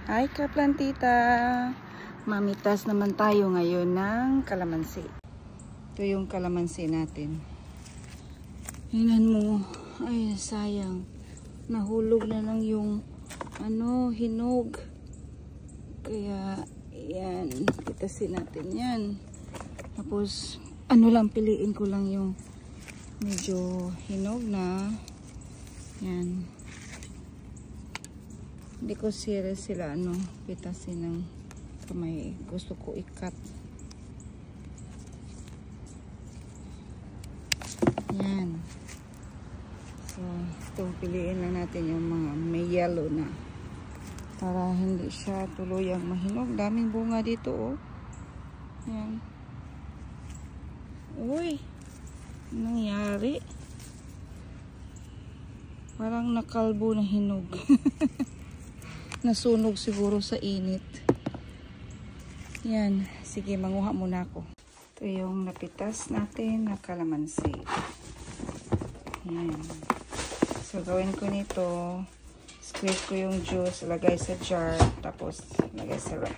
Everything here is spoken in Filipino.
Hi kaplantita! Mamitas naman tayo ngayon ng kalamansi. Ito yung kalamansi natin. Tingnan mo. Ay, sayang. Nahulog na lang yung hinog. Kaya, yan. Pitasin natin yan. Tapos, piliin ko lang yung medyo hinog na. Yan. Hindi ko serious sila pitasin ng kamay. Gusto ko i-cut. Yan. So, ito piliin lang natin yung mga may yellow na. Para hindi siya tuluyang mahinog. Daming bunga dito, oh. Yan. Uy! Anong nangyari? Parang nakalbo na hinog. Nasunog siguro sa init. Yan. Sige, manguha muna ako. Ito yung napitas natin na kalamansi. Yan. So, gawin ko nito. Squeeze ko yung juice. Lagay sa jar. Tapos, lagay sa rack.